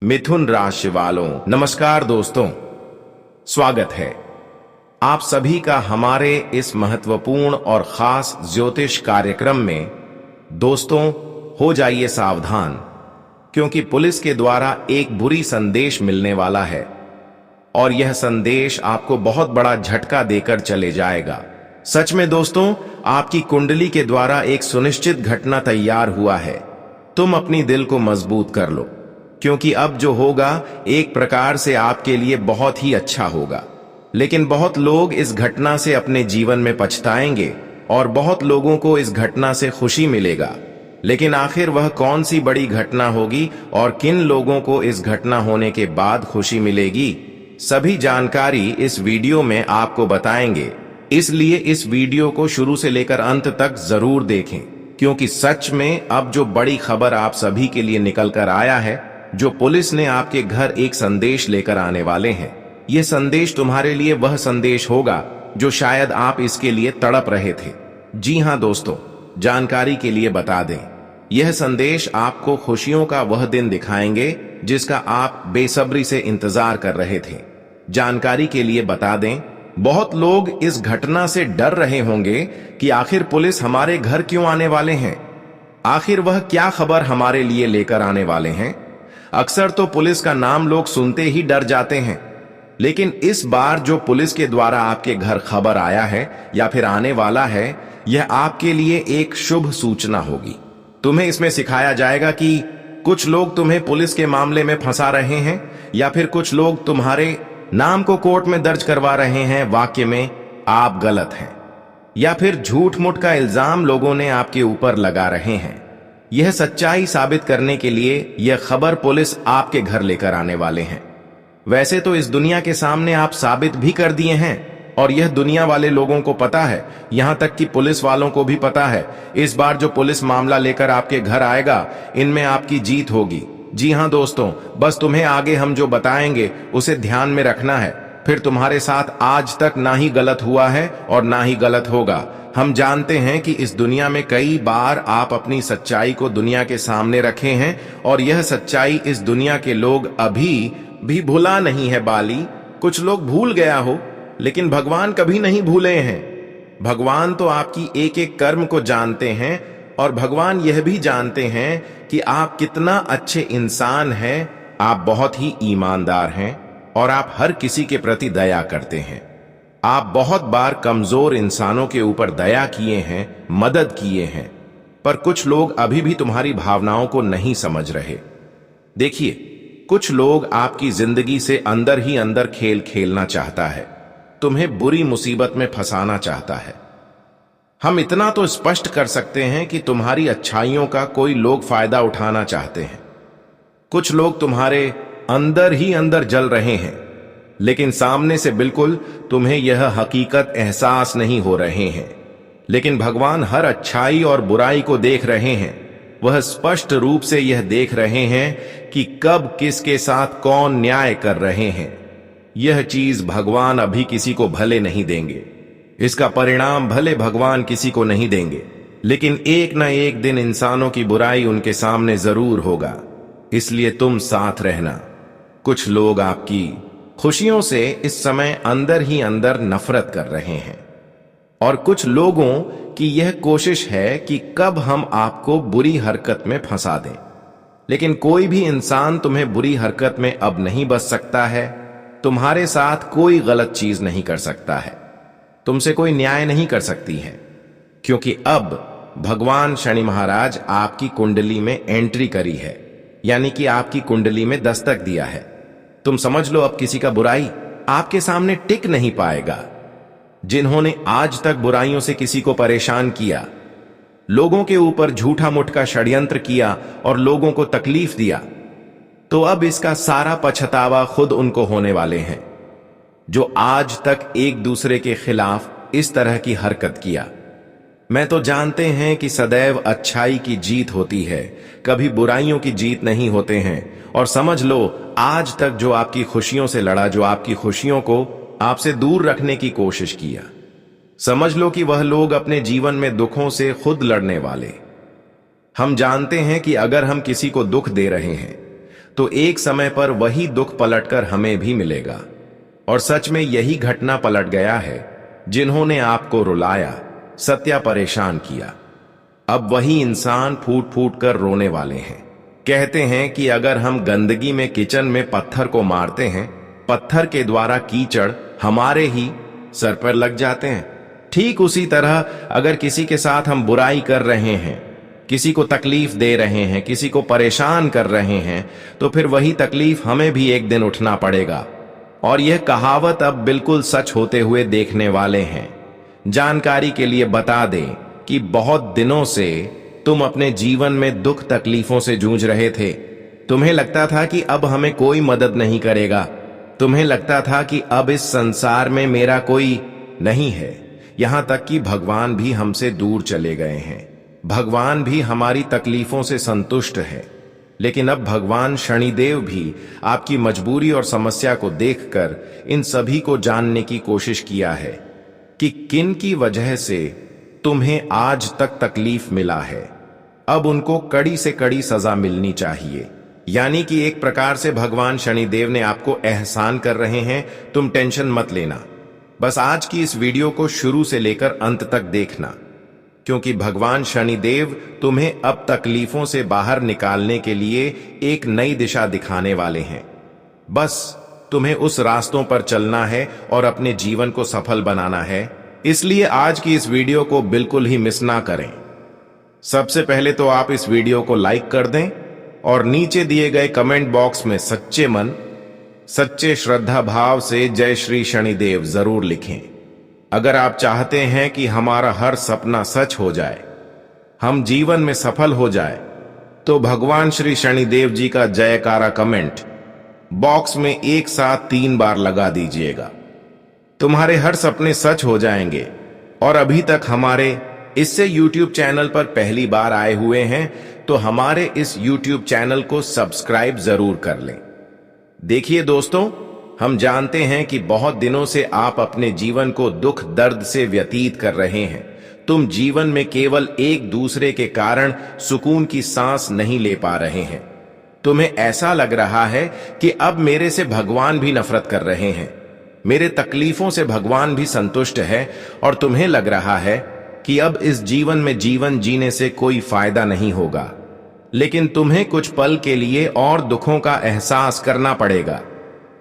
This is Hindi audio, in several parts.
मिथुन राशि वालों, नमस्कार दोस्तों। स्वागत है आप सभी का हमारे इस महत्वपूर्ण और खास ज्योतिष कार्यक्रम में। दोस्तों, हो जाइए सावधान, क्योंकि पुलिस के द्वारा एक बुरी संदेश मिलने वाला है और यह संदेश आपको बहुत बड़ा झटका देकर चले जाएगा। सच में दोस्तों, आपकी कुंडली के द्वारा एक सुनिश्चित घटना तैयार हुआ है। तुम अपनी दिल को मजबूत कर लो, क्योंकि अब जो होगा एक प्रकार से आपके लिए बहुत ही अच्छा होगा। लेकिन बहुत लोग इस घटना से अपने जीवन में पछताएंगे और बहुत लोगों को इस घटना से खुशी मिलेगा। लेकिन आखिर वह कौन सी बड़ी घटना होगी और किन लोगों को इस घटना होने के बाद खुशी मिलेगी, सभी जानकारी इस वीडियो में आपको बताएंगे। इसलिए इस वीडियो को शुरू से लेकर अंत तक जरूर देखें, क्योंकि सच में अब जो बड़ी खबर आप सभी के लिए निकल कर आया है, जो पुलिस ने आपके घर एक संदेश लेकर आने वाले हैं। यह संदेश तुम्हारे लिए वह संदेश होगा जो शायद आप इसके लिए तड़प रहे थे। जी हां दोस्तों, जानकारी के लिए बता दें, यह संदेश आपको खुशियों का वह दिन दिखाएंगे जिसका आप बेसब्री से इंतजार कर रहे थे। जानकारी के लिए बता दें, बहुत लोग इस घटना से डर रहे होंगे कि आखिर पुलिस हमारे घर क्यों आने वाले हैं, आखिर वह क्या खबर हमारे लिए लेकर आने वाले हैं। अक्सर तो पुलिस का नाम लोग सुनते ही डर जाते हैं, लेकिन इस बार जो पुलिस के द्वारा आपके घर खबर आया है या फिर आने वाला है, यह आपके लिए एक शुभ सूचना होगी। तुम्हें इसमें सिखाया जाएगा कि कुछ लोग तुम्हें पुलिस के मामले में फंसा रहे हैं, या फिर कुछ लोग तुम्हारे नाम को कोर्ट में दर्ज करवा रहे हैं वाक्य में आप गलत हैं, या फिर झूठ मूठ का इल्जाम लोगों ने आपके ऊपर लगा रहे हैं। यह सच्चाई साबित करने के लिए यह खबर पुलिस आपके घर लेकर आने वाले हैं। वैसे तो इस दुनिया के सामने आप साबित भी कर दिए हैं और यह दुनिया वाले लोगों को पता है, यहां तक कि पुलिस वालों को भी पता है। इस बार जो पुलिस मामला लेकर आपके घर आएगा, इनमें आपकी जीत होगी। जी हां दोस्तों, बस तुम्हें आगे हम जो बताएंगे उसे ध्यान में रखना है। फिर तुम्हारे साथ आज तक ना ही गलत हुआ है और ना ही गलत होगा। हम जानते हैं कि इस दुनिया में कई बार आप अपनी सच्चाई को दुनिया के सामने रखे हैं और यह सच्चाई इस दुनिया के लोग अभी भी भुला नहीं है बाली। कुछ लोग भूल गया हो, लेकिन भगवान कभी नहीं भूले हैं। भगवान तो आपकी एक एक कर्म को जानते हैं और भगवान यह भी जानते हैं कि आप कितना अच्छे इंसान हैं। आप बहुत ही ईमानदार हैं और आप हर किसी के प्रति दया करते हैं। आप बहुत बार कमजोर इंसानों के ऊपर दया किए हैं, मदद किए हैं, पर कुछ लोग अभी भी तुम्हारी भावनाओं को नहीं समझ रहे। देखिए, कुछ लोग आपकी जिंदगी से अंदर ही अंदर खेल खेलना चाहता है, तुम्हें बुरी मुसीबत में फंसाना चाहता है। हम इतना तो स्पष्ट कर सकते हैं कि तुम्हारी अच्छाइयों का कोई लोग फायदा उठाना चाहते हैं। कुछ लोग तुम्हारे अंदर ही अंदर जल रहे हैं, लेकिन सामने से बिल्कुल तुम्हें यह हकीकत एहसास नहीं हो रहे हैं। लेकिन भगवान हर अच्छाई और बुराई को देख रहे हैं। वह स्पष्ट रूप से यह देख रहे हैं कि कब किसके साथ कौन न्याय कर रहे हैं। यह चीज भगवान अभी किसी को भले नहीं देंगे, इसका परिणाम भले भगवान किसी को नहीं देंगे, लेकिन एक न एक दिन इंसानों की बुराई उनके सामने जरूर होगा। इसलिए तुम साथ रहना। कुछ लोग आपकी खुशियों से इस समय अंदर ही अंदर नफरत कर रहे हैं और कुछ लोगों की यह कोशिश है कि कब हम आपको बुरी हरकत में फंसा दें। लेकिन कोई भी इंसान तुम्हें बुरी हरकत में अब नहीं बच सकता है। तुम्हारे साथ कोई गलत चीज नहीं कर सकता है, तुमसे कोई न्याय नहीं कर सकती है, क्योंकि अब भगवान शनि महाराज आपकी कुंडली में एंट्री करी है, यानी कि आपकी कुंडली में दस्तक दिया है। तुम समझ लो, अब किसी का बुराई आपके सामने टिक नहीं पाएगा। जिन्होंने आज तक बुराइयों से किसी को परेशान किया, लोगों के ऊपर झूठा मूठ का षड्यंत्र किया और लोगों को तकलीफ दिया, तो अब इसका सारा पछतावा खुद उनको होने वाले हैं, जो आज तक एक दूसरे के खिलाफ इस तरह की हरकत किया। मैं तो जानते हैं कि सदैव अच्छाई की जीत होती है, कभी बुराइयों की जीत नहीं होते हैं। और समझ लो, आज तक जो आपकी खुशियों से लड़ा, जो आपकी खुशियों को आपसे दूर रखने की कोशिश किया, समझ लो कि वह लोग अपने जीवन में दुखों से खुद लड़ने वाले। हम जानते हैं कि अगर हम किसी को दुख दे रहे हैं तो एक समय पर वही दुख पलटकर हमें भी मिलेगा। और सच में यही घटना पलट गया है। जिन्होंने आपको रुलाया, सत्या परेशान किया, अब वही इंसान फूट फूट कर रोने वाले हैं। कहते हैं कि अगर हम गंदगी में किचन में पत्थर को मारते हैं, पत्थर के द्वारा कीचड़ हमारे ही सर पर लग जाते हैं। ठीक उसी तरह अगर किसी के साथ हम बुराई कर रहे हैं, किसी को तकलीफ दे रहे हैं, किसी को परेशान कर रहे हैं, तो फिर वही तकलीफ हमें भी एक दिन उठना पड़ेगा। और यह कहावत अब बिल्कुल सच होते हुए देखने वाले हैं। जानकारी के लिए बता दें कि बहुत दिनों से तुम अपने जीवन में दुख तकलीफों से जूझ रहे थे। तुम्हें लगता था कि अब हमें कोई मदद नहीं करेगा। तुम्हें लगता था कि अब इस संसार में मेरा कोई नहीं है। यहां तक कि भगवान भी हमसे दूर चले गए हैं। भगवान भी हमारी तकलीफों से संतुष्ट है। लेकिन अब भगवान शनिदेव भी आपकी मजबूरी और समस्या को देखकर इन सभी को जानने की कोशिश किया है कि किन की वजह से तुम्हें आज तक तकलीफ मिला है। अब उनको कड़ी से कड़ी सजा मिलनी चाहिए। यानी कि एक प्रकार से भगवान शनिदेव ने आपको एहसान कर रहे हैं। तुम टेंशन मत लेना, बस आज की इस वीडियो को शुरू से लेकर अंत तक देखना, क्योंकि भगवान शनिदेव तुम्हें अब तकलीफों से बाहर निकालने के लिए एक नई दिशा दिखाने वाले हैं। बस तुम्हें उस रास्तों पर चलना है और अपने जीवन को सफल बनाना है। इसलिए आज की इस वीडियो को बिल्कुल ही मिस ना करें। सबसे पहले तो आप इस वीडियो को लाइक कर दें और नीचे दिए गए कमेंट बॉक्स में सच्चे मन, सच्चे श्रद्धा भाव से जय श्री शनिदेव जरूर लिखें। अगर आप चाहते हैं कि हमारा हर सपना सच हो जाए, हम जीवन में सफल हो जाए, तो भगवान श्री शनिदेव जी का जयकारा कमेंट बॉक्स में एक साथ 3 बार लगा दीजिएगा। तुम्हारे हर सपने सच हो जाएंगे। और अभी तक हमारे इससे YouTube चैनल पर पहली बार आए हुए हैं तो हमारे इस YouTube चैनल को सब्सक्राइब जरूर कर लें। देखिए दोस्तों, हम जानते हैं कि बहुत दिनों से आप अपने जीवन को दुख दर्द से व्यतीत कर रहे हैं। तुम जीवन में केवल एक दूसरे के कारण सुकून की सांस नहीं ले पा रहे हैं। तुम्हें ऐसा लग रहा है कि अब मेरे से भगवान भी नफरत कर रहे हैं, मेरे तकलीफों से भगवान भी संतुष्ट है, और तुम्हें लग रहा है कि अब इस जीवन में जीवन जीने से कोई फायदा नहीं होगा। लेकिन तुम्हें कुछ पल के लिए और दुखों का एहसास करना पड़ेगा।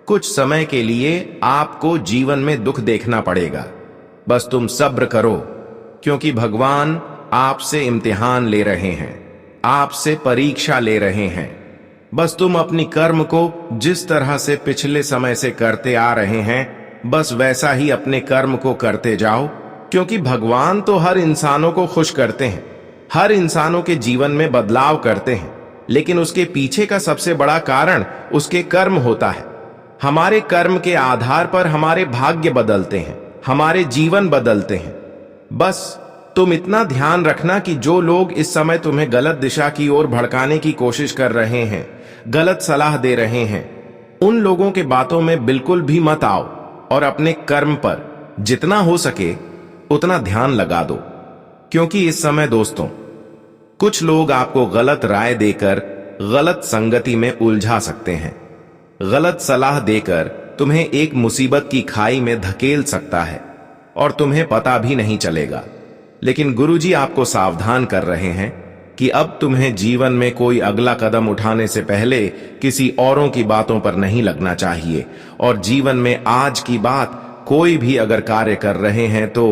कुछ समय के लिए आपको जीवन में दुख देखना पड़ेगा। बस तुम सब्र करो, क्योंकि भगवान आपसे इम्तिहान ले रहे हैं, आपसे परीक्षा ले रहे हैं। बस तुम अपनी कर्म को जिस तरह से पिछले समय से करते आ रहे हैं, बस वैसा ही अपने कर्म को करते जाओ, क्योंकि भगवान तो हर इंसानों को खुश करते हैं, हर इंसानों के जीवन में बदलाव करते हैं। लेकिन उसके पीछे का सबसे बड़ा कारण उसके कर्म होता है। हमारे कर्म के आधार पर हमारे भाग्य बदलते हैं, हमारे जीवन बदलते हैं। बस तुम इतना ध्यान रखना कि जो लोग इस समय तुम्हें गलत दिशा की ओर भड़काने की कोशिश कर रहे हैं, गलत सलाह दे रहे हैं, उन लोगों के बातों में बिल्कुल भी मत आओ और अपने कर्म पर जितना हो सके उतना ध्यान लगा दो। क्योंकि इस समय दोस्तों, कुछ लोग आपको गलत राय देकर गलत संगति में उलझा सकते हैं। गलत सलाह देकर तुम्हें एक मुसीबत की खाई में धकेल सकता है और तुम्हें पता भी नहीं चलेगा। लेकिन गुरुजी आपको सावधान कर रहे हैं कि अब तुम्हें जीवन में कोई अगला कदम उठाने से पहले किसी औरों की बातों पर नहीं लगना चाहिए। और जीवन में आज की बात कोई भी अगर कार्य कर रहे हैं तो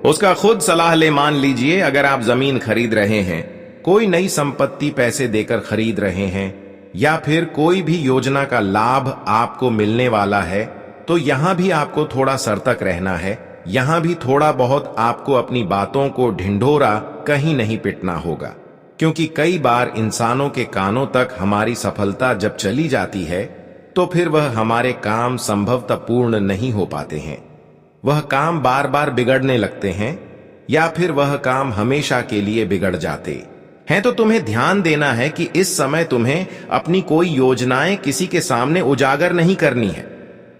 उसका खुद सलाह ले मान लीजिए। अगर आप जमीन खरीद रहे हैं, कोई नई संपत्ति पैसे देकर खरीद रहे हैं, या फिर कोई भी योजना का लाभ आपको मिलने वाला है, तो यहां भी आपको थोड़ा सतर्क रहना है। यहां भी थोड़ा बहुत आपको अपनी बातों को ढिंढोरा कहीं नहीं पिटना होगा, क्योंकि कई बार इंसानों के कानों तक हमारी सफलता जब चली जाती है तो फिर वह हमारे काम संभवतः पूर्ण नहीं हो पाते हैं। वह काम बार बार बिगड़ने लगते हैं, या फिर वह काम हमेशा के लिए बिगड़ जाते हैं। तो तुम्हें ध्यान देना है कि इस समय तुम्हें अपनी कोई योजनाएं किसी के सामने उजागर नहीं करनी है।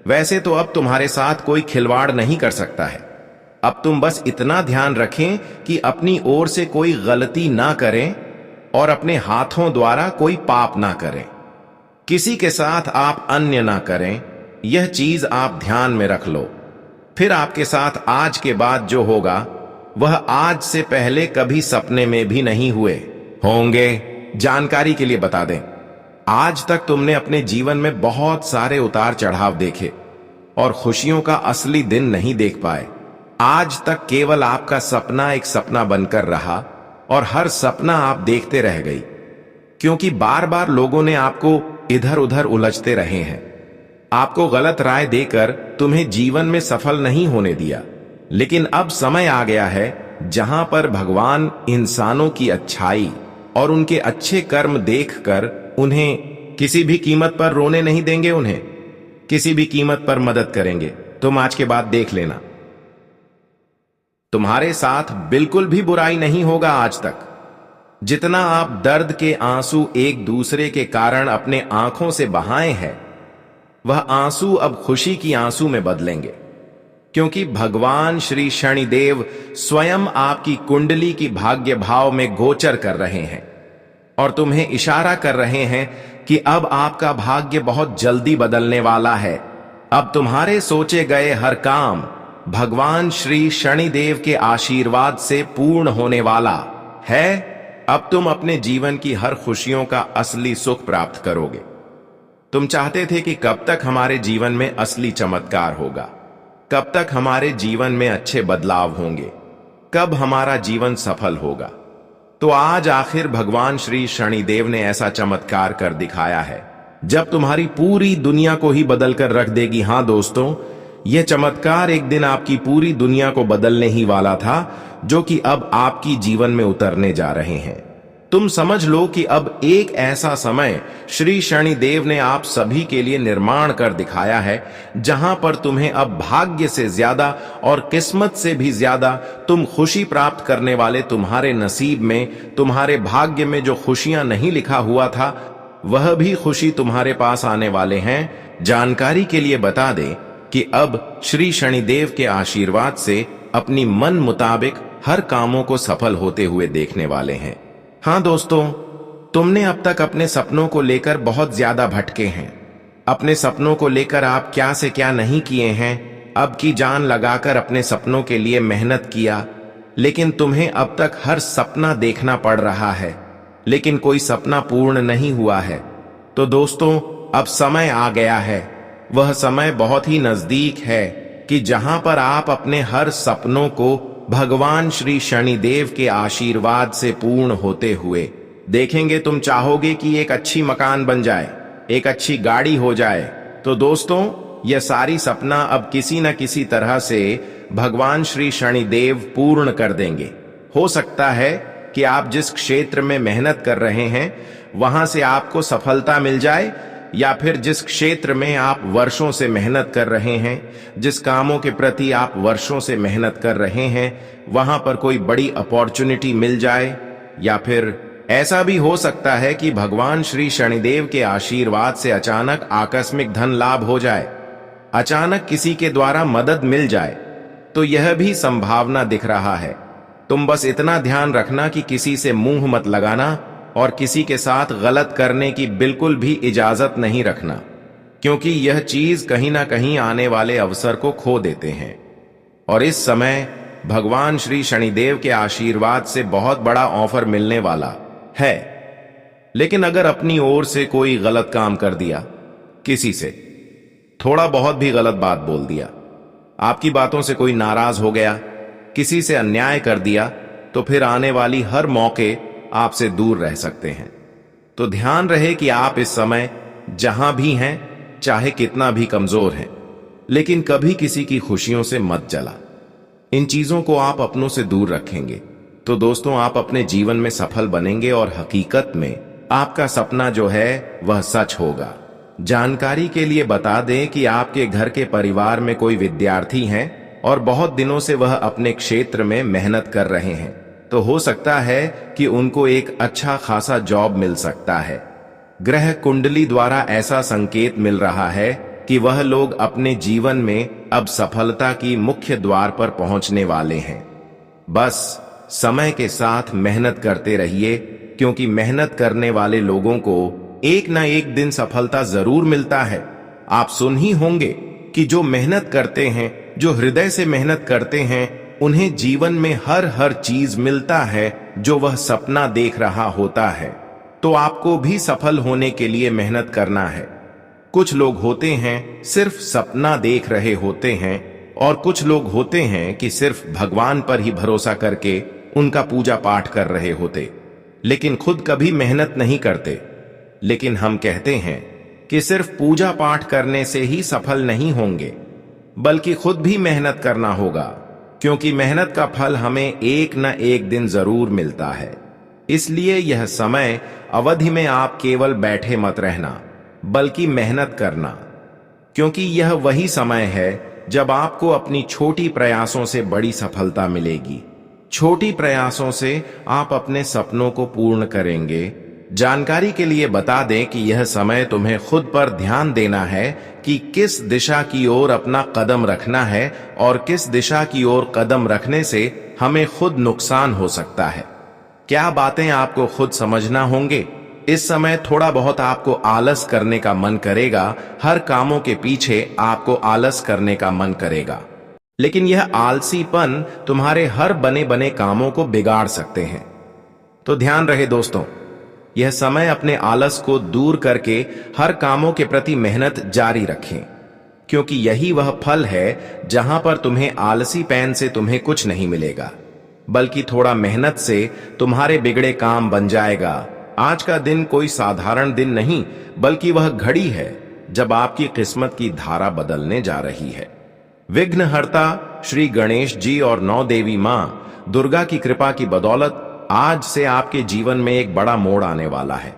वैसे तो अब तुम्हारे साथ कोई खिलवाड़ नहीं कर सकता है। अब तुम बस इतना ध्यान रखें कि अपनी ओर से कोई गलती ना करें और अपने हाथों द्वारा कोई पाप ना करें। किसी के साथ आप अन्य ना करें, यह चीज आप ध्यान में रख लो। फिर आपके साथ आज के बाद जो होगा वह आज से पहले कभी सपने में भी नहीं हुए होंगे। जानकारी के लिए बता दें, आज तक तुमने अपने जीवन में बहुत सारे उतार चढ़ाव देखे और खुशियों का असली दिन नहीं देख पाए। आज तक केवल आपका सपना एक सपना बनकर रहा और हर सपना आप देखते रह गई, क्योंकि बार बार लोगों ने आपको इधर उधर उलझते रहे हैं, आपको गलत राय देकर तुम्हें जीवन में सफल नहीं होने दिया। लेकिन अब समय आ गया है जहां पर भगवान इंसानों की अच्छाई और उनके अच्छे कर्म देखकर उन्हें किसी भी कीमत पर रोने नहीं देंगे, उन्हें किसी भी कीमत पर मदद करेंगे। तुम आज के बाद देख लेना, तुम्हारे साथ बिल्कुल भी बुराई नहीं होगा। आज तक जितना आप दर्द के आंसू एक दूसरे के कारण अपने आंखों से बहाए हैं, वह आंसू अब खुशी की आंसू में बदलेंगे, क्योंकि भगवान श्री शनिदेव स्वयं आपकी कुंडली की भाग्य भाव में गोचर कर रहे हैं और तुम्हें इशारा कर रहे हैं कि अब आपका भाग्य बहुत जल्दी बदलने वाला है। अब तुम्हारे सोचे गए हर काम भगवान श्री शनिदेव के आशीर्वाद से पूर्ण होने वाला है। अब तुम अपने जीवन की हर खुशियों का असली सुख प्राप्त करोगे। तुम चाहते थे कि कब तक हमारे जीवन में असली चमत्कार होगा, कब तक हमारे जीवन में अच्छे बदलाव होंगे, कब हमारा जीवन सफल होगा। तो आज आखिर भगवान श्री शनिदेव ने ऐसा चमत्कार कर दिखाया है जब तुम्हारी पूरी दुनिया को ही बदल कर रख देगी। हां दोस्तों, यह चमत्कार एक दिन आपकी पूरी दुनिया को बदलने ही वाला था, जो कि अब आपकी जीवन में उतरने जा रहे हैं। तुम समझ लो कि अब एक ऐसा समय श्री शनिदेव ने आप सभी के लिए निर्माण कर दिखाया है, जहां पर तुम्हें अब भाग्य से ज्यादा और किस्मत से भी ज्यादा तुम खुशी प्राप्त करने वाले तुम्हारे नसीब में, तुम्हारे भाग्य में जो खुशियां नहीं लिखा हुआ था, वह भी खुशी तुम्हारे पास आने वाले हैं। जानकारी के लिए बता दें कि अब श्री शनिदेव के आशीर्वाद से अपनी मन मुताबिक हर कामों को सफल होते हुए देखने वाले हैं। हाँ दोस्तों, तुमने अब तक अपने सपनों को लेकर बहुत ज्यादा भटके हैं। अपने सपनों को लेकर आप क्या से क्या नहीं किए हैं, अब की जान लगाकर अपने सपनों के लिए मेहनत किया, लेकिन तुम्हें अब तक हर सपना देखना पड़ रहा है, लेकिन कोई सपना पूर्ण नहीं हुआ है। तो दोस्तों, अब समय आ गया है, वह समय बहुत ही नजदीक है कि जहां पर आप अपने हर सपनों को भगवान श्री शनिदेव के आशीर्वाद से पूर्ण होते हुए देखेंगे। तुम चाहोगे कि एक अच्छी मकान बन जाए, एक अच्छी गाड़ी हो जाए। तो दोस्तों, यह सारी सपना अब किसी न किसी तरह से भगवान श्री शनिदेव पूर्ण कर देंगे। हो सकता है कि आप जिस क्षेत्र में मेहनत कर रहे हैं वहां से आपको सफलता मिल जाए, या फिर जिस क्षेत्र में आप वर्षों से मेहनत कर रहे हैं, जिस कामों के प्रति आप वर्षों से मेहनत कर रहे हैं, वहां पर कोई बड़ी अपॉर्चुनिटी मिल जाए। या फिर ऐसा भी हो सकता है कि भगवान श्री शनिदेव के आशीर्वाद से अचानक आकस्मिक धन लाभ हो जाए, अचानक किसी के द्वारा मदद मिल जाए। तो यह भी संभावना दिख रहा है। तुम बस इतना ध्यान रखना कि किसी से मुंह मत लगाना और किसी के साथ गलत करने की बिल्कुल भी इजाजत नहीं रखना, क्योंकि यह चीज कहीं ना कहीं आने वाले अवसर को खो देते हैं। और इस समय भगवान श्री शनिदेव के आशीर्वाद से बहुत बड़ा ऑफर मिलने वाला है। लेकिन अगर अपनी ओर से कोई गलत काम कर दिया, किसी से थोड़ा बहुत भी गलत बात बोल दिया, आपकी बातों से कोई नाराज हो गया, किसी से अन्याय कर दिया, तो फिर आने वाली हर मौके आपसे दूर रह सकते हैं। तो ध्यान रहे कि आप इस समय जहां भी हैं, चाहे कितना भी कमजोर हैं, लेकिन कभी किसी की खुशियों से मत जला। इन चीजों को आप अपनों से दूर रखेंगे तो दोस्तों, आप अपने जीवन में सफल बनेंगे और हकीकत में आपका सपना जो है वह सच होगा। जानकारी के लिए बता दें कि आपके घर के परिवार में कोई विद्यार्थी हैं और बहुत दिनों से वह अपने क्षेत्र में मेहनत कर रहे हैं, तो हो सकता है कि उनको एक अच्छा खासा जॉब मिल सकता है। ग्रह कुंडली द्वारा ऐसा संकेत मिल रहा है कि वह लोग अपने जीवन में अब सफलता की मुख्य द्वार पर पहुंचने वाले हैं। बस समय के साथ मेहनत करते रहिए, क्योंकि मेहनत करने वाले लोगों को एक ना एक दिन सफलता जरूर मिलता है। आप सुन ही होंगे कि जो मेहनत करते हैं, जो हृदय से मेहनत करते हैं, उन्हें जीवन में हर चीज मिलता है जो वह सपना देख रहा होता है। तो आपको भी सफल होने के लिए मेहनत करना है। कुछ लोग होते हैं सिर्फ सपना देख रहे होते हैं, और कुछ लोग होते हैं कि सिर्फ भगवान पर ही भरोसा करके उनका पूजा पाठ कर रहे होते, लेकिन खुद कभी मेहनत नहीं करते। लेकिन हम कहते हैं कि सिर्फ पूजा पाठ करने से ही सफल नहीं होंगे, बल्कि खुद भी मेहनत करना होगा, क्योंकि मेहनत का फल हमें एक न एक दिन जरूर मिलता है। इसलिए यह समय अवधि में आप केवल बैठे मत रहना, बल्कि मेहनत करना, क्योंकि यह वही समय है जब आपको अपनी छोटी प्रयासों से बड़ी सफलता मिलेगी। छोटी प्रयासों से आप अपने सपनों को पूर्ण करेंगे। जानकारी के लिए बता दें कि यह समय तुम्हें खुद पर ध्यान देना है कि किस दिशा की ओर अपना कदम रखना है, और किस दिशा की ओर कदम रखने से हमें खुद नुकसान हो सकता है। क्या बातें आपको खुद समझना होंगे। इस समय थोड़ा बहुत आपको आलस करने का मन करेगा, हर कामों के पीछे आपको आलस करने का मन करेगा, लेकिन यह आलसीपन तुम्हारे हर बने बने कामों को बिगाड़ सकते हैं। तो ध्यान रहे दोस्तों, यह समय अपने आलस को दूर करके हर कामों के प्रति मेहनत जारी रखें, क्योंकि यही वह फल है जहां पर तुम्हें आलसी पैन से तुम्हें कुछ नहीं मिलेगा, बल्कि थोड़ा मेहनत से तुम्हारे बिगड़े काम बन जाएगा। आज का दिन कोई साधारण दिन नहीं, बल्कि वह घड़ी है जब आपकी किस्मत की धारा बदलने जा रही है। विघ्नहर्ता श्री गणेश जी और 9 देवी मां दुर्गा की कृपा की बदौलत आज से आपके जीवन में एक बड़ा मोड़ आने वाला है।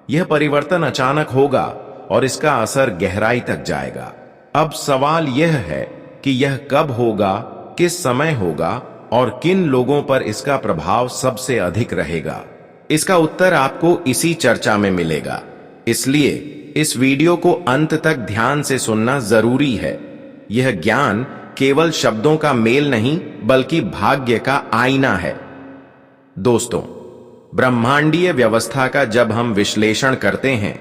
यह परिवर्तन अचानक होगा और इसका असर गहराई तक जाएगा। अब सवाल यह है कि यह कब होगा, किस समय होगा और किन लोगों पर इसका प्रभाव सबसे अधिक रहेगा। इसका उत्तर आपको इसी चर्चा में मिलेगा, इसलिए इस वीडियो को अंत तक ध्यान से सुनना जरूरी है। यह ज्ञान केवल शब्दों का मेल नहीं, बल्कि भाग्य का आईना है। दोस्तों, ब्रह्मांडीय व्यवस्था का जब हम विश्लेषण करते हैं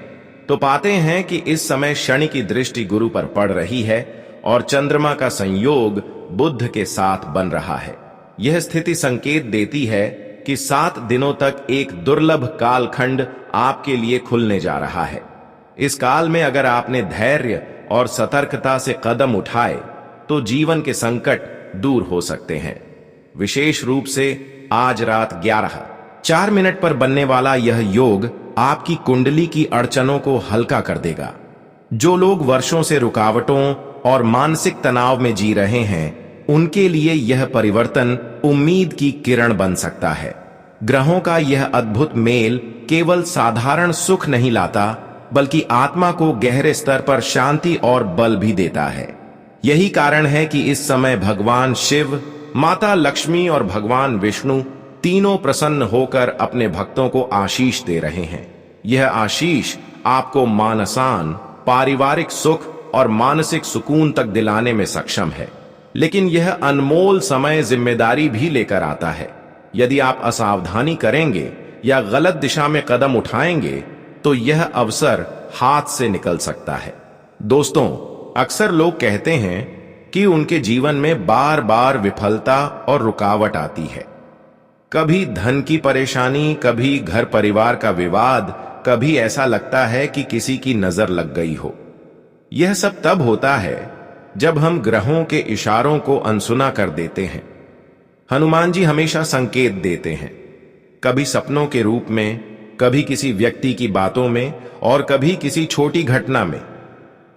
तो पाते हैं कि इस समय शनि की दृष्टि गुरु पर पड़ रही है और चंद्रमा का संयोग बुध के साथ बन रहा है। यह स्थिति संकेत देती है कि 7 दिनों तक एक दुर्लभ कालखंड आपके लिए खुलने जा रहा है। इस काल में अगर आपने धैर्य और सतर्कता से कदम उठाए तो जीवन के संकट दूर हो सकते हैं। विशेष रूप से आज रात 11:04 पर बनने वाला यह योग आपकी कुंडली की अड़चनों को हल्का कर देगा। जो लोग वर्षों से रुकावटों और मानसिक तनाव में जी रहे हैं, उनके लिए यह परिवर्तन उम्मीद की किरण बन सकता है। ग्रहों का यह अद्भुत मेल केवल साधारण सुख नहीं लाता, बल्कि आत्मा को गहरे स्तर पर शांति और बल भी देता है। यही कारण है कि इस समय भगवान शिव, माता लक्ष्मी और भगवान विष्णु तीनों प्रसन्न होकर अपने भक्तों को आशीष दे रहे हैं। यह आशीष आपको मानसान, पारिवारिक सुख और मानसिक सुकून तक दिलाने में सक्षम है। लेकिन यह अनमोल समय जिम्मेदारी भी लेकर आता है। यदि आप असावधानी करेंगे या गलत दिशा में कदम उठाएंगे तो यह अवसर हाथ से निकल सकता है। दोस्तों, अक्सर लोग कहते हैं कि उनके जीवन में बार बार विफलता और रुकावट आती है। कभी धन की परेशानी, कभी घर परिवार का विवाद, कभी ऐसा लगता है कि किसी की नजर लग गई हो। यह सब तब होता है जब हम ग्रहों के इशारों को अनसुना कर देते हैं। हनुमान जी हमेशा संकेत देते हैं, कभी सपनों के रूप में, कभी किसी व्यक्ति की बातों में और कभी किसी छोटी घटना में।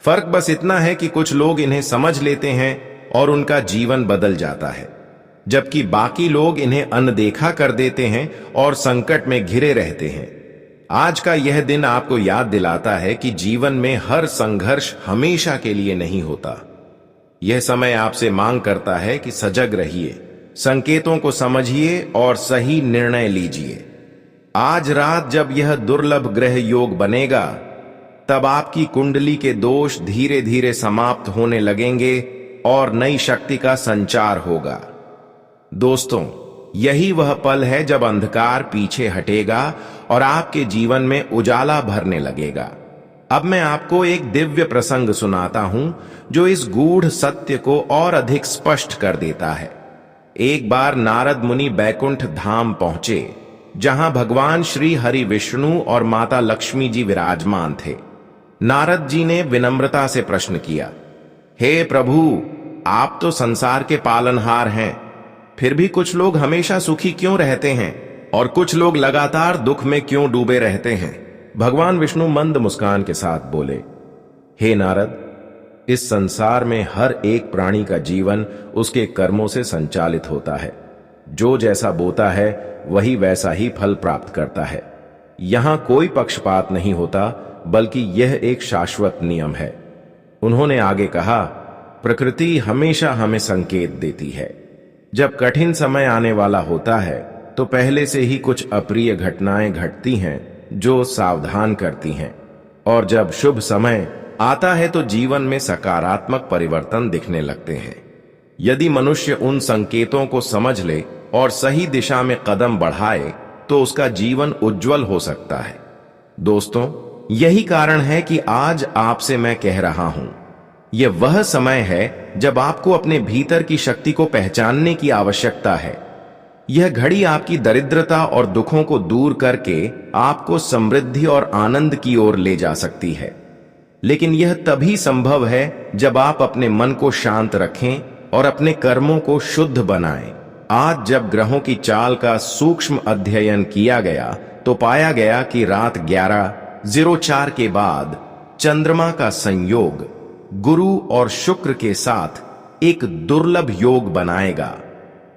फर्क बस इतना है कि कुछ लोग इन्हें समझ लेते हैं और उनका जीवन बदल जाता है, जबकि बाकी लोग इन्हें अनदेखा कर देते हैं और संकट में घिरे रहते हैं। आज का यह दिन आपको याद दिलाता है कि जीवन में हर संघर्ष हमेशा के लिए नहीं होता। यह समय आपसे मांग करता है कि सजग रहिए, संकेतों को समझिए और सही निर्णय लीजिए। आज रात जब यह दुर्लभ ग्रह योग बनेगा, तब आपकी कुंडली के दोष धीरे धीरे समाप्त होने लगेंगे और नई शक्ति का संचार होगा। दोस्तों, यही वह पल है जब अंधकार पीछे हटेगा और आपके जीवन में उजाला भरने लगेगा। अब मैं आपको एक दिव्य प्रसंग सुनाता हूं जो इस गूढ़ सत्य को और अधिक स्पष्ट कर देता है। एक बार नारद मुनि बैकुंठ धाम पहुंचे, जहां भगवान श्री हरि विष्णु और माता लक्ष्मी जी विराजमान थे। नारद जी ने विनम्रता से प्रश्न किया, हे प्रभु, आप तो संसार के पालनहार हैं, फिर भी कुछ लोग हमेशा सुखी क्यों रहते हैं और कुछ लोग लगातार दुख में क्यों डूबे रहते हैं? भगवान विष्णु मंद मुस्कान के साथ बोले, हे नारद, इस संसार में हर एक प्राणी का जीवन उसके कर्मों से संचालित होता है। जो जैसा बोता है वही वैसा ही फल प्राप्त करता है। यहां कोई पक्षपात नहीं होता, बल्कि यह एक शाश्वत नियम है। उन्होंने आगे कहा, प्रकृति हमेशा हमें संकेत देती है। जब कठिन समय आने वाला होता है तो पहले से ही कुछ अप्रिय घटनाएं घटती हैं जो सावधान करती हैं, और जब शुभ समय आता है तो जीवन में सकारात्मक परिवर्तन दिखने लगते हैं। यदि मनुष्य उन संकेतों को समझ ले और सही दिशा में कदम बढ़ाए तो उसका जीवन उज्जवल हो सकता है। दोस्तों, यही कारण है कि आज आपसे मैं कह रहा हूं, यह वह समय है जब आपको अपने भीतर की शक्ति को पहचानने की आवश्यकता है। यह घड़ी आपकी दरिद्रता और दुखों को दूर करके आपको समृद्धि और आनंद की ओर ले जा सकती है। लेकिन यह तभी संभव है जब आप अपने मन को शांत रखें और अपने कर्मों को शुद्ध बनाएं। आज जब ग्रहों की चाल का सूक्ष्म अध्ययन किया गया तो पाया गया कि रात 11:04 के बाद चंद्रमा का संयोग गुरु और शुक्र के साथ एक दुर्लभ योग बनाएगा।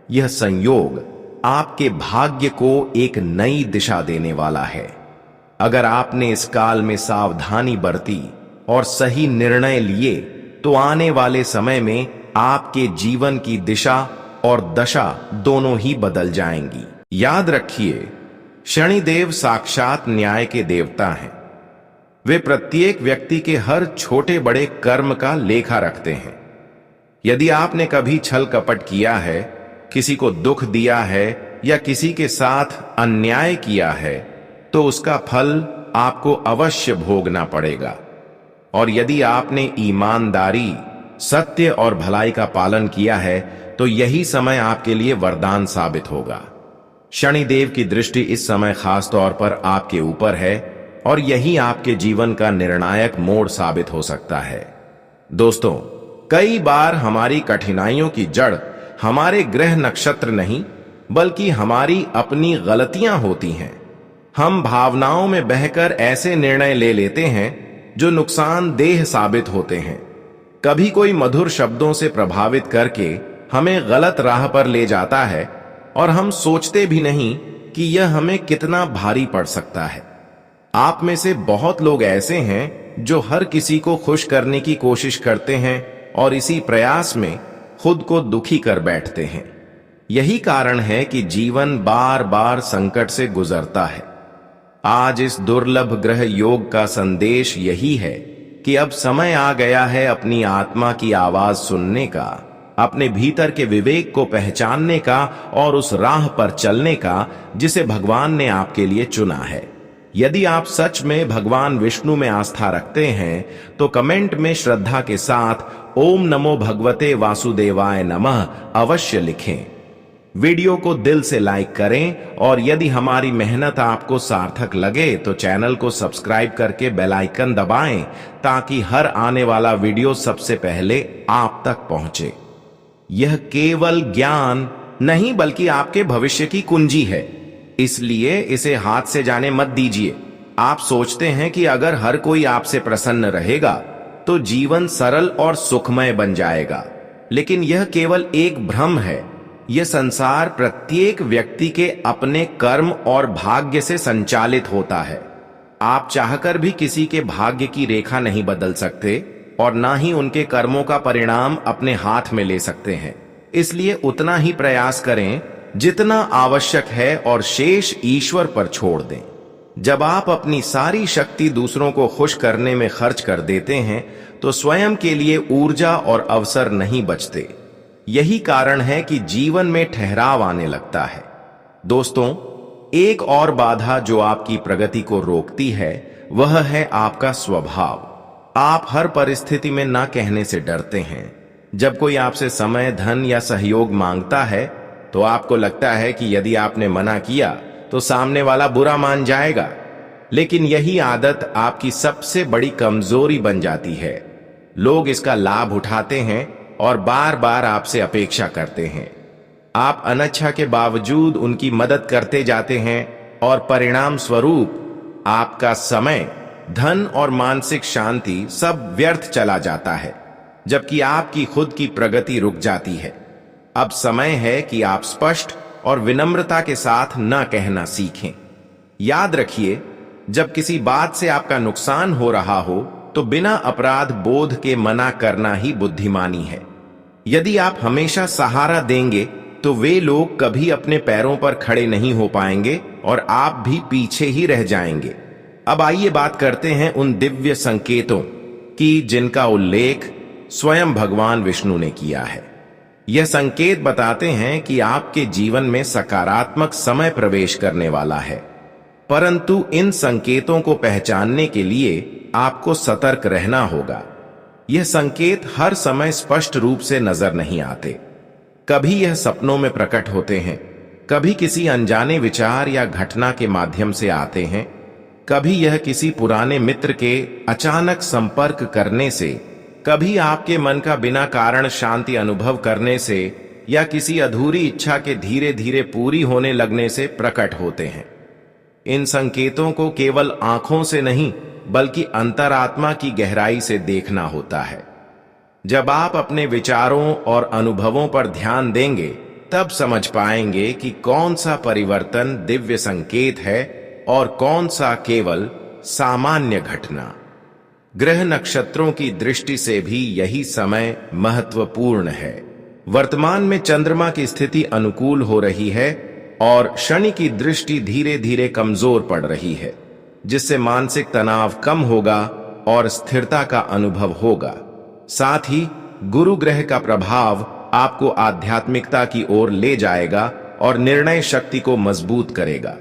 यह संयोग आपके भाग्य को एक नई दिशा देने वाला है। अगर आपने इस काल में सावधानी बरती और सही निर्णय लिए तो आने वाले समय में आपके जीवन की दिशा और दशा दोनों ही बदल जाएंगी। याद रखिए, शनिदेव साक्षात न्याय के देवता हैं। वे प्रत्येक व्यक्ति के हर छोटे बड़े कर्म का लेखा रखते हैं। यदि आपने कभी छल कपट किया है, किसी को दुख दिया है या किसी के साथ अन्याय किया है, तो उसका फल आपको अवश्य भोगना पड़ेगा। और यदि आपने ईमानदारी, सत्य और भलाई का पालन किया है तो यही समय आपके लिए वरदान साबित होगा। शनिदेव की दृष्टि इस समय खास तौर पर आपके ऊपर है और यही आपके जीवन का निर्णायक मोड़ साबित हो सकता है। दोस्तों, कई बार हमारी कठिनाइयों की जड़ हमारे ग्रह नक्षत्र नहीं, बल्कि हमारी अपनी गलतियां होती हैं। हम भावनाओं में बहकर ऐसे निर्णय ले लेते हैं जो नुकसानदेह साबित होते हैं। कभी कोई मधुर शब्दों से प्रभावित करके हमें गलत राह पर ले जाता है और हम सोचते भी नहीं कि यह हमें कितना भारी पड़ सकता है। आप में से बहुत लोग ऐसे हैं जो हर किसी को खुश करने की कोशिश करते हैं और इसी प्रयास में खुद को दुखी कर बैठते हैं। यही कारण है कि जीवन बार बार संकट से गुजरता है। आज इस दुर्लभ ग्रह योग का संदेश यही है कि अब समय आ गया है अपनी आत्मा की आवाज सुनने का, अपने भीतर के विवेक को पहचानने का और उस राह पर चलने का जिसे भगवान ने आपके लिए चुना है। यदि आप सच में भगवान विष्णु में आस्था रखते हैं तो कमेंट में श्रद्धा के साथ ओम नमो भगवते वासुदेवाय नमः अवश्य लिखें। वीडियो को दिल से लाइक करें और यदि हमारी मेहनत आपको सार्थक लगे तो चैनल को सब्सक्राइब करके बेल आइकन दबाएं ताकि हर आने वाला वीडियो सबसे पहले आप तक पहुंचे। यह केवल ज्ञान नहीं बल्कि आपके भविष्य की कुंजी है, इसलिए इसे हाथ से जाने मत दीजिए। आप सोचते हैं कि अगर हर कोई आपसे प्रसन्न रहेगा तो जीवन सरल और सुखमय बन जाएगा, लेकिन यह केवल एक भ्रम है। यह संसार प्रत्येक व्यक्ति के अपने कर्म और भाग्य से संचालित होता है। आप चाहकर भी किसी के भाग्य की रेखा नहीं बदल सकते और ना ही उनके कर्मों का परिणाम अपने हाथ में ले सकते हैं। इसलिए उतना ही प्रयास करें जितना आवश्यक है और शेष ईश्वर पर छोड़ दें। जब आप अपनी सारी शक्ति दूसरों को खुश करने में खर्च कर देते हैं तो स्वयं के लिए ऊर्जा और अवसर नहीं बचते। यही कारण है कि जीवन में ठहराव आने लगता है। दोस्तों, एक और बाधा जो आपकी प्रगति को रोकती है वह है आपका स्वभाव। आप हर परिस्थिति में ना कहने से डरते हैं। जब कोई आपसे समय, धन या सहयोग मांगता है तो आपको लगता है कि यदि आपने मना किया तो सामने वाला बुरा मान जाएगा। लेकिन यही आदत आपकी सबसे बड़ी कमजोरी बन जाती है। लोग इसका लाभ उठाते हैं और बार बार आपसे अपेक्षा करते हैं। आप अनिच्छा के बावजूद उनकी मदद करते जाते हैं और परिणाम स्वरूप आपका समय, धन और मानसिक शांति सब व्यर्थ चला जाता है, जबकि आपकी खुद की प्रगति रुक जाती है। अब समय है कि आप स्पष्ट और विनम्रता के साथ न कहना सीखें। याद रखिए, जब किसी बात से आपका नुकसान हो रहा हो तो बिना अपराध बोध के मना करना ही बुद्धिमानी है। यदि आप हमेशा सहारा देंगे तो वे लोग कभी अपने पैरों पर खड़े नहीं हो पाएंगे और आप भी पीछे ही रह जाएंगे। अब आइए बात करते हैं उन दिव्य संकेतों की जिनका उल्लेख स्वयं भगवान विष्णु ने किया है। यह संकेत बताते हैं कि आपके जीवन में सकारात्मक समय प्रवेश करने वाला है, परंतु इन संकेतों को पहचानने के लिए आपको सतर्क रहना होगा। यह संकेत हर समय स्पष्ट रूप से नजर नहीं आते। कभी यह सपनों में प्रकट होते हैं, कभी किसी अनजाने विचार या घटना के माध्यम से आते हैं, कभी यह किसी पुराने मित्र के अचानक संपर्क करने से, कभी आपके मन का बिना कारण शांति अनुभव करने से या किसी अधूरी इच्छा के धीरे धीरे पूरी होने लगने से प्रकट होते हैं। इन संकेतों को केवल आंखों से नहीं बल्कि अंतरात्मा की गहराई से देखना होता है। जब आप अपने विचारों और अनुभवों पर ध्यान देंगे तब समझ पाएंगे कि कौन सा परिवर्तन दिव्य संकेत है और कौन सा केवल सामान्य घटना। ग्रह नक्षत्रों की दृष्टि से भी यही समय महत्वपूर्ण है। वर्तमान में चंद्रमा की स्थिति अनुकूल हो रही है और शनि की दृष्टि धीरे धीरे कमजोर पड़ रही है, जिससे मानसिक तनाव कम होगा और स्थिरता का अनुभव होगा। साथ ही गुरु ग्रह का प्रभाव आपको आध्यात्मिकता की ओर ले जाएगा और निर्णय शक्ति को मजबूत करेगा।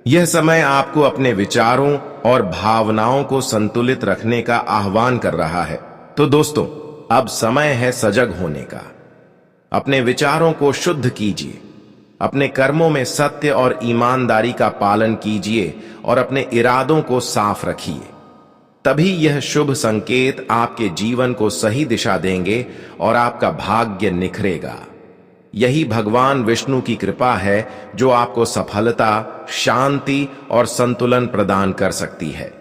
यह समय आपको अपने विचारों और भावनाओं को संतुलित रखने का आह्वान कर रहा है। तो दोस्तों, अब समय है सजग होने का। अपने विचारों को शुद्ध कीजिए, अपने कर्मों में सत्य और ईमानदारी का पालन कीजिए और अपने इरादों को साफ रखिए। तभी यह शुभ संकेत आपके जीवन को सही दिशा देंगे और आपका भाग्य निखरेगा। यही भगवान विष्णु की कृपा है जो आपको सफलता, शांति और संतुलन प्रदान कर सकती है।